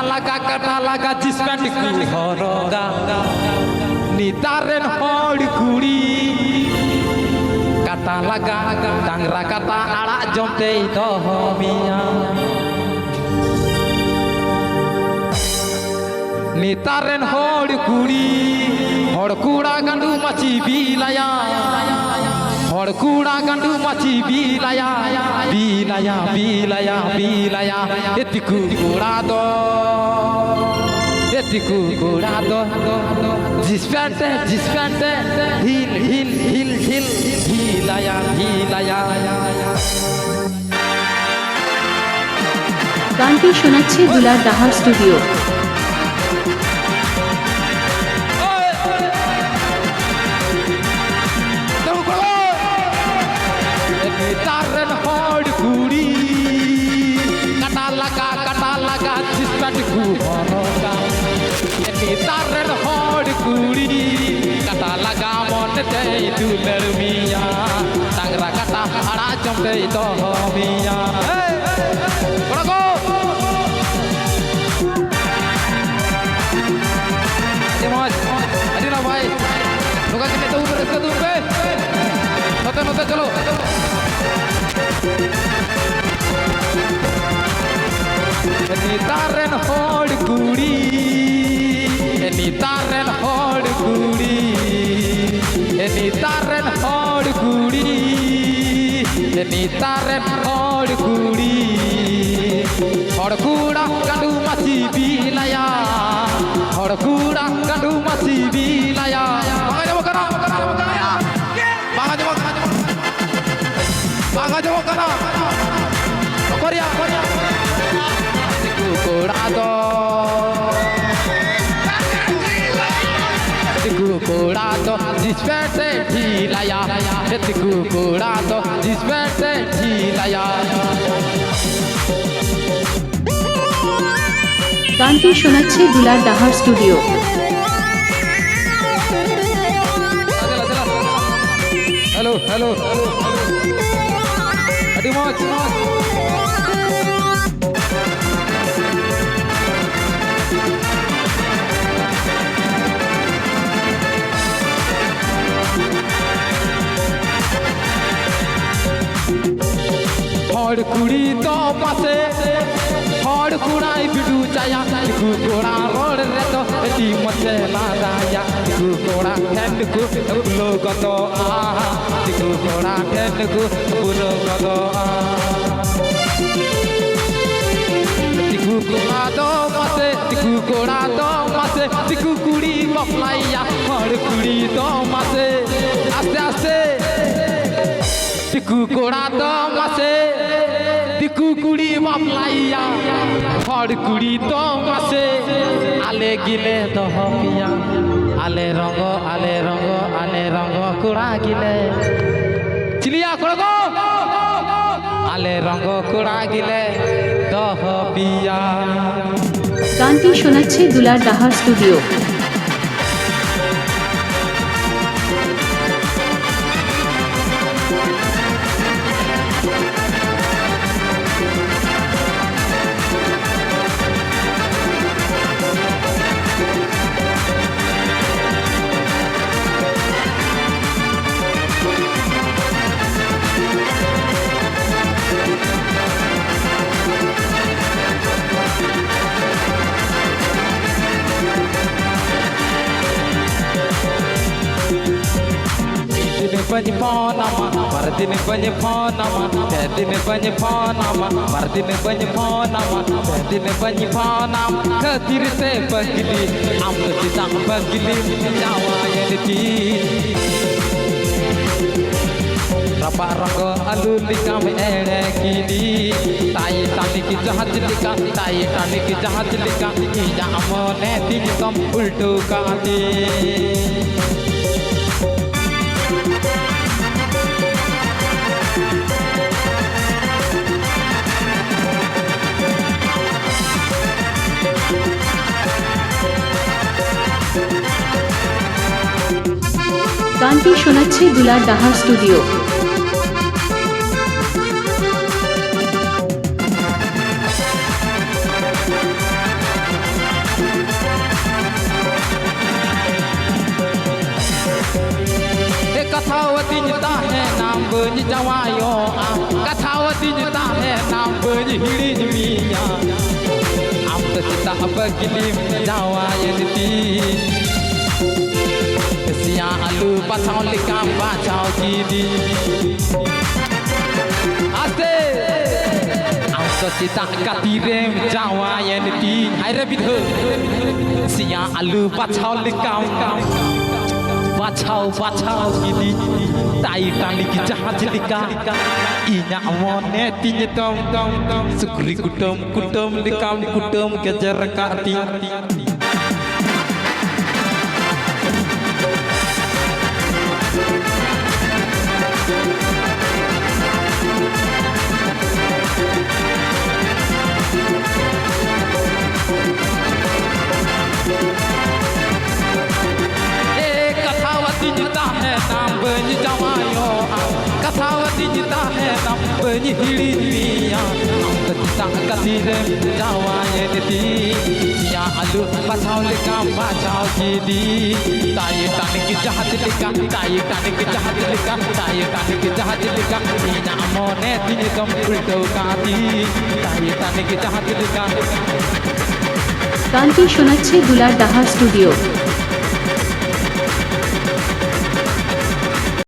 kata laga jispen ku horoga nitaren hod kuri kata laga tangra kata arak jomte dohomia nitaren hod kuri hod kura gandu machi bilaya hod kura gandu machi bilaya bilaya bilaya bilaya etiku kurado jispente hil hil hil hil hilaya hilaya গানটি শোনাচ্ছে দুলার দাহার studio. nitaren hod kuri kata laga jispen ku horoga nitaren hod kuri kata laga mon tei duler mia tangra kata ara jomte dohomia korago Jemoj adina bhai loga kene to utar iska dur pe note chalo nitaren hod kuri nitaren hod kuri nitaren hod kuri nitaren hod kuri hod kura kandu machi bilaya hod kura kandu machi bilaya banga jawab kana korea curado disperte hilaya etiku curado disperte hilaya গানটি শোনাচ্ছে দুলার দাহার studio. hello adi moj hod kuri to pase hod kurai bidu chaya ku kora rod re to eti moche la daya ku kora hand ku bulo goto aha ku kora hand ku bulo goto tiku kora do mase tiku kuri baplaya hod kuri do mase aste tiku kora do mase tiku kuri baplaya hod kuri do mase ale gile dohomia ale rongo kura gile chilia korago ale rongo kura gile dohomia গানটি শোনাচ্ছে দুলার দাহার studio. banyi panama mardine banyi panama bedine banyi panama mardine banyi panama bedine banyi panama khatir se bagli amno tisang bagli jawa yati rapa ranggo aluli kami ere kini tai tani ki jahat lika tai tani ki jahat lika ija amone tikom ultu kaati গানটি শোনাচ্ছে দুলার দাহার studio. कथावती जिता है नाम बन जवायो कथावती जिता है नाम बन हिड़ी मिया आम तो चिता बगली में जवायती सिया आलू बचाओ लिखा बचाओ कीदी आते आम तो चिता कतीरे में जवायती हाय रे बिधो सिया आलू बचाओ लिखा Bacau gini tai tali ki jahat lika inya amone tinya tom sukri kutum likam kutum kejar kati नाम बन जवायो कथावती जिता है नाम बन हिड़ी मिया आम तो चिता कतीरे जवायती या आलू बचाओ लिखा बचाओ कीदी ताये ताने की जहाज लिखा ताये ताने की जहाज लिखा ताये ताने की जहाज लिखा इना मोने तिने तुम उल्टो काती ताये ताने की जहाज लिखा গানটি শোনাচ্ছে দুলার দাহা স্টুডিও।